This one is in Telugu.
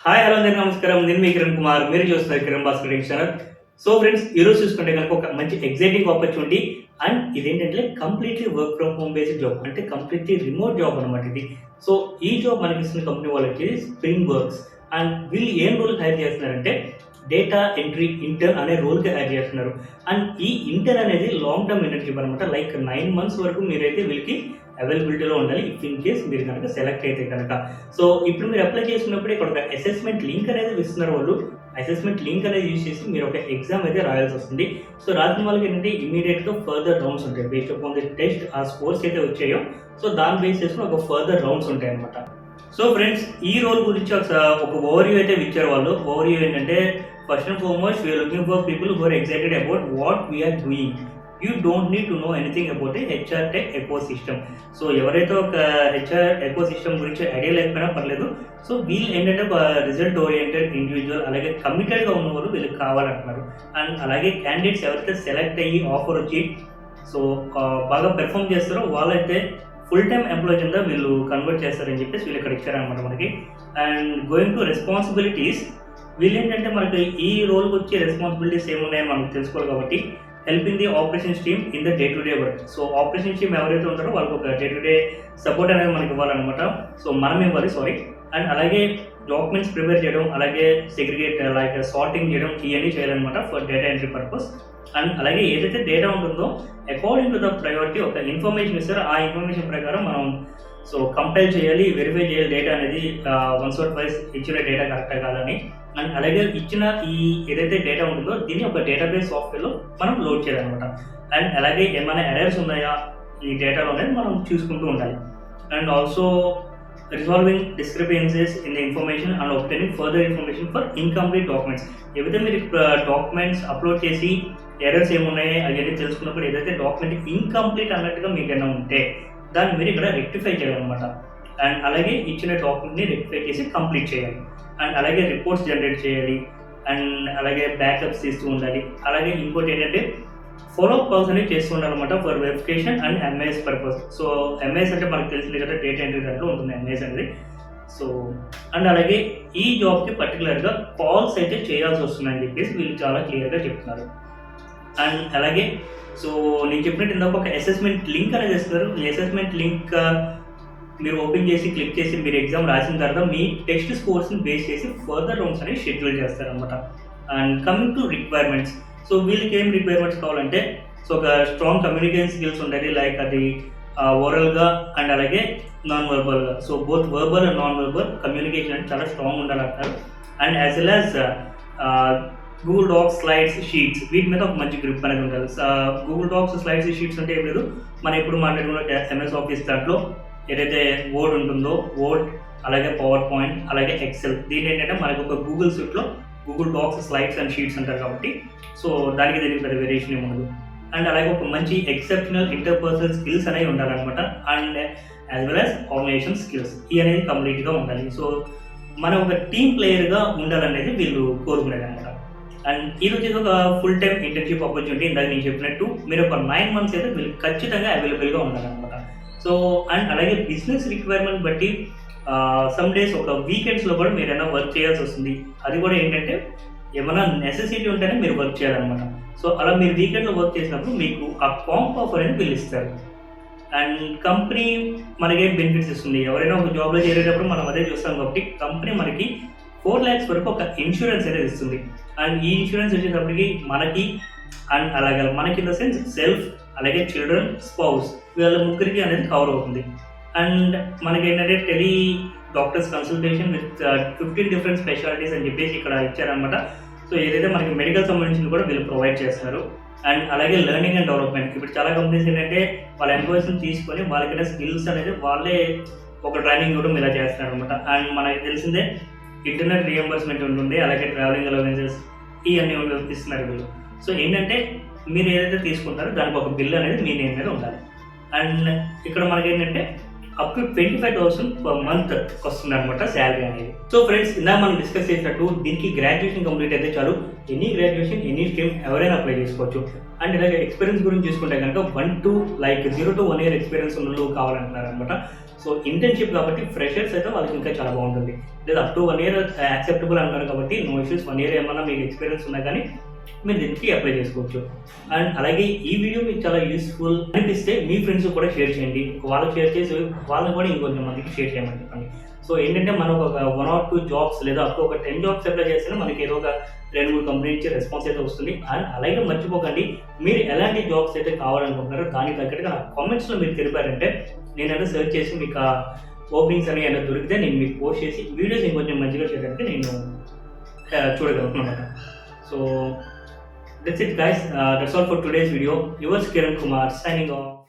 హాయ్ హలో అందరికీ నమస్కారం. నేను మీ కిరణ్ కుమార్. మీరు చూస్తున్నారు Kiran Bhaskar channel. So friends, ఈరోజు చూసుకుంటే కనుక ఒక మంచి ఎగ్జైటింగ్ ఆపర్చునిటీ అండ్ ఇదేంటంటే completely work from home based job, అంటే కంప్లీట్లీ రిమోట్ జాబ్ అనమాట ఇది. సో ఈ జాబ్ మనకి ఇస్తున్న కంపెనీ వాళ్ళకి స్ప్రింగ్ వర్క్స్ అండ్ వీళ్ళు ఏం రోల్ హైర్ చేస్తున్నారంటే డేటా ఎంట్రీ ఇంటర్న్ అనే రోల్కి హైర్ చేస్తున్నారు. అండ్ ఈ ఇంటర్న్ అనేది లాంగ్ టర్మ్ ఇంటర్న్షిప్ అనమాట. లైక్ 9 months వరకు మీరైతే వీళ్ళకి అవైలబిలిటీలో ఉండాలి ఇఫ్ ఇన్ కేస్ మీరు కనుక సెలెక్ట్ అయితే కనుక. సో ఇప్పుడు మీరు అప్లై చేసుకున్నప్పుడు ఇక్కడ ఒక అసెస్మెంట్ లింక్ అనేది ఇస్తున్నారు వాళ్ళు. అసెస్మెంట్ లింక్ అనేది యూజ్ చేసి మీరు ఒక ఎగ్జామ్ అయితే రాయాల్సి వస్తుంది. సో రాసిన వాళ్ళకి ఏంటంటే ఇమీడియట్గా ఫర్దర్ రౌండ్స్ ఉంటాయి బేస్డ్ అపాన్ ది టెస్ట్. ఆ స్కోర్స్ అయితే వచ్చాయో సో దాన్ని బేస్ చేసుకుని ఒక ఫర్దర్ రౌండ్స్ ఉంటాయి అనమాట. సో ఫ్రెండ్స్, ఈ రోల్ గురించి ఒక ఓవర్వ్యూ అయితే ఇచ్చారు వాళ్ళు. ఓవర్వ్యూ ఏంటంటే first and foremost we're looking for people who are excited about what we're doing. You don't need to know anything about HR tech ecosystem. So ఎవరైతే ఒక హెచ్ఆర్ ఎకో సిస్టమ్ గురించి ఐడియా లేకపోయినా పర్లేదు. సో వీళ్ళు ఏంటంటే రిజల్ట్ ఓరియంటెడ్ ఇండివిజువల్ అలాగే కమిటెడ్గా ఉన్నవాళ్ళు వీళ్ళకి కావాలంటున్నారు. అండ్ అలాగే క్యాండిడేట్స్ ఎవరైతే సెలెక్ట్ అయ్యి ఆఫర్ వచ్చి సో బాగా పెర్ఫామ్ చేస్తారో వాళ్ళైతే ఫుల్ టైమ్ ఎంప్లాయీ కింద వీళ్ళు కన్వర్ట్ చేస్తారని చెప్పేసి వీళ్ళు ఇక్కడ ఇచ్చారనమాట మనకి. అండ్ గోయింగ్ టు రెస్పాన్సిబిలిటీస్, వీళ్ళు ఏంటంటే మనకి ఈ రోల్కి వచ్చే రెస్పాన్సిబిలిటీస్ ఏమున్నాయని మనకు తెలుసుకోవాలి కాబట్టి helping the operations team in the day to day work. So operations team ఎవరైతే ఉంటారో వాళ్ళకి ఒక డే టు డే సపోర్ట్ అనేది మనకి ఇవ్వాలన్నమాట. సో మనం ఇవ్వాలి అండ్ అలాగే డాక్యుమెంట్స్ ప్రిపేర్ చేయడం, అలాగే సెగ్రిగేట్ లైక్ సార్టింగ్ చేయడం, ఇవన్నీ చేయాలన్నమాట for data entry purpose. And అలాగే ఏదైతే డేటా ఉంటుందో అకార్డింగ్ టు ద ప్రయారిటీ ఒక ఇన్ఫర్మేషన్ ఇస్తారు. ఆ ఇన్ఫర్మేషన్ ప్రకారం మనం సో కంపైల్ చేయాలి, వెరిఫై చేయాలి డేటా అనేది 1/5 ఇచ్చిన డేటా కరెక్టా కాదని. అండ్ అలాగే ఇచ్చిన ఈ ఏదైతే డేటా ఉంటుందో దీన్ని ఒక డేటాబేస్ సాఫ్ట్వేర్లో మనం లోడ్ చేయాలన్నమాట. అండ్ అలాగే ఏమైనా ఎర్రర్స్ ఉన్నాయా ఈ డేటాలో అనేది మనం చూసుకుంటూ ఉండాలి. And also resolving discrepancies in the information and obtaining further information for incomplete documents. ఏవైతే మీరు డాక్యుమెంట్స్ అప్లోడ్ చేసి ఎర్రర్స్ ఏమున్నాయి అవన్నీ తెలుసుకున్నప్పుడు ఏదైతే డాక్యుమెంట్ ఇన్కంప్లీట్ అన్నట్టుగా మీకు ఏమైనా ఉంటే దాన్ని మీరు ఇక్కడ రెక్టిఫై చేయాలన్నమాట. అండ్ అలాగే ఇచ్చిన డాక్యుమెంట్ని రెక్టిఫై చేసి కంప్లీట్ చేయాలి. అండ్ అలాగే రిపోర్ట్స్ జనరేట్ చేయాలి. అండ్ అలాగే బ్యాకప్స్ తీస్తూ ఉండాలి. అలాగే ఇంకోటి ఏంటంటే ఫాలోఅప్ కాల్స్ అనేవి చేస్తూ ఉండాలన్నమాట for verification and MIS purpose. So MIS అంటే మనకు తెలిసింది కదా, డేటా ఎంట్రీ దాంట్లో ఉంటుంది ఎంఐఎస్ అనేది. సో అండ్ అలాగే ఈ జాబ్కి పర్టికులర్గా కాల్స్ అయితే చేయాల్సి వస్తుందని చెప్పేసి వీళ్ళు చాలా క్లియర్గా చెప్తున్నారు. అండ్ అలాగే సో నేను చెప్పినట్టు ఇందాక ఒక అసెస్మెంట్ లింక్ అనేది ఇస్తారు. ఈ అసెస్మెంట్ లింక్ మీరు ఓపెన్ చేసి క్లిక్ చేసి మీరు ఎగ్జామ్ రాసిన తర్వాత మీ టెస్ట్ స్కోర్స్ని బేస్ చేసి ఫర్దర్ రౌండ్స్ అనేవి షెడ్యూల్ చేస్తారనమాట. And coming to requirements, so వీళ్ళకి ఏం రిక్వైర్మెంట్స్ కావాలంటే సో ఒక స్ట్రాంగ్ కమ్యూనికేషన్ స్కిల్స్ ఉండాలి. లైక్ అది ఓరల్గా అండ్ అలాగే నాన్ వర్బల్గా. So both verbal and non verbal communication అంటే చాలా స్ట్రాంగ్ ఉండాలంటారు. And as well as Google Docs, Slides, Sheets వీటి మీద ఒక మంచి గ్రిప్ అనేది ఉండాలి. గూగుల్ డాక్స్, స్లైడ్స్, షీట్స్ అంటే ఏం లేదు, మనం ఎప్పుడు మాట్లాడుకున్న ఎంఎస్ ఆఫీస్ దాంట్లో ఏదైతే వర్డ్ ఉంటుందో వర్డ్, అలాగే పవర్ పాయింట్, అలాగే ఎక్సెల్, దీని ఏంటంటే మనకు ఒక గూగుల్ సీట్లో Google Docs, slides and sheets అంటారు కాబట్టి సో దానికి దీనికి పెద్ద వేరియేషన్ ఏమి ఉండదు. అండ్ అలాగే ఒక మంచి ఎక్సెప్షనల్ ఇంటర్పర్సనల్ స్కిల్స్ అనేవి ఉండాలన్నమాట. And as well as organisation skills ఇవి అనేది కంప్లీట్గా ఉండాలి. సో మనం ఒక టీమ్ ప్లేయర్గా ఉండాలనేది వీళ్ళు కోరుకునేది అనమాట. అండ్ ఇది వచ్చేసి ఒక ఫుల్ టైమ్ ఇంటర్న్షిప్ ఆపర్చునిటీ. ఇందాక నేను చెప్పినట్టు మీరు ఒక 9 months అయితే వీళ్ళు ఖచ్చితంగా అవైలబుల్గా ఉండాలన్నమాట. సో అండ్ అలాగే బిజినెస్ రిక్వైర్మెంట్ బట్టి సమ్ డేస్ ఒక వీకెండ్స్లో కూడా మీరు ఏమైనా వర్క్ చేయాల్సి వస్తుంది. అది కూడా ఏంటంటే ఏమైనా నెసెసిటీ ఉంటేనే మీరు వర్క్ చేయాలన్నమాట. సో అలా మీరు వీకెండ్లో వర్క్ చేసినప్పుడు మీకు ఆ కాంప్ ఆఫర్ అనేది వీళ్ళు ఇస్తారు. అండ్ కంపెనీ మనకి బెనిఫిట్స్ ఇస్తుంది. ఎవరైనా ఒక జాబ్లో చేరేటప్పుడు మనం అదే చూస్తాం కాబట్టి కంపెనీ మనకి 4 lakhs వరకు ఒక ఇన్సూరెన్స్ అనేది ఇస్తుంది. అండ్ ఈ ఇన్సూరెన్స్ వచ్చేటప్పటికి మనకి అండ్ అలాగే మనకి ఇన్ ద సెన్స్ సెల్ఫ్, అలాగే చిల్డ్రన్, స్పౌస్ వీళ్ళ ముగ్గురికి అనేది కవర్ అవుతుంది. అండ్ మనకి ఏంటంటే tele doctors consultation with 15 different specialities అని చెప్పేసి ఇక్కడ ఇచ్చారనమాట. సో ఏదైతే మనకి మెడికల్ సంబంధించింది కూడా వీళ్ళు ప్రొవైడ్ చేస్తారు. అండ్ అలాగే లెర్నింగ్ అండ్ డెవలప్మెంట్, ఇప్పుడు చాలా కంపెనీస్ ఏంటంటే వాళ్ళ ఎంప్లాయీస్ని తీసుకొని వాళ్ళకైనా స్కిల్స్ అనేది వాళ్ళే ఒక ట్రైనింగ్ ఇవ్వడం ఇలా చేస్తున్నారు అనమాట. అండ్ మనకి తెలిసిందే ఇంటర్నెట్ రియంబర్స్మెంట్ ఉంటుంది, అలాగే ట్రావెలింగ్ అలవెన్సెస్ ఇవన్నీ ఇస్తున్నారు వీళ్ళు. సో ఏంటంటే మీరు ఏదైతే తీసుకుంటారో దానికి ఒక బిల్ అనేది మీ నేమ్ మీద ఉండాలి. అండ్ ఇక్కడ మనకి ఏంటంటే అప్ టు 25,000 per month వస్తుంది అనమాట శాలరీ అనేది. సో ఫ్రెండ్స్, ఇందాక మనం డిస్కస్ చేసినట్టు దీనికి గ్రాడ్యుయేషన్ కంప్లీట్ అయితే చాలు. ఎనీ గ్రాడ్యుయేషన్, ఎనీ స్ట్రీమ్ ఎవరైనా అప్లై చేసుకోవచ్చు. అండ్ ఇలాగే ఎక్స్పీరియన్స్ గురించి చూసుకుంటే కనుక 0 to 1 year ఎక్స్పీరియన్స్ ఉన్న వాళ్ళు కావాలంటున్నారు అనమాట. సో ఇంటర్న్షిప్ కాబట్టి ఫ్రెషర్స్ అయితే వాళ్ళకి ఇంకా చాలా బాగుంటుంది. లేదా అప్ టు 1 year యాక్సెప్టబుల్ అంటారు కాబట్టి నో ఇష్యూస్. 1 year ఏమన్నా మీకు ఎక్స్పీరియన్స్ ఉన్నా కానీ మీరు దీనికి అప్లై చేసుకోవచ్చు. అండ్ అలాగే ఈ వీడియో మీకు చాలా యూస్ఫుల్ అనిపిస్తే మీ ఫ్రెండ్స్ కూడా షేర్ చేయండి. వాళ్ళకి షేర్ చేసి వాళ్ళని కూడా ఇంకొంచెం మందికి షేర్ చేయమని చెప్పండి. సో ఏంటంటే మనం ఒక 1 or 2 జాబ్స్ లేదా అప్ టు ఒక 10 జాబ్స్ అప్లై చేస్తేనే మనకి ఏదో ఒక 2-3 కంపెనీ నుంచి రెస్పాన్స్ అయితే వస్తుంది. అండ్ అలాగే మర్చిపోకండి, మీరు ఎలాంటి జాబ్స్ అయితే కావాలనుకుంటున్నారో దానికి తగ్గట్టుగా కామెంట్స్లో మీరు తెలిపారంటే నేనైనా సెర్చ్ చేసి మీకు ఆ ఓపెనింగ్స్ అనేవి ఏమైనా దొరికితే నేను మీకు పోస్ట్ చేసి వీడియోస్ ఇంకొంచెం మంచిగా చేయడానికి నేను చూడగలను అనమాట. So that's it guys, that's all for today's video. Yours Kiran Kumar signing off.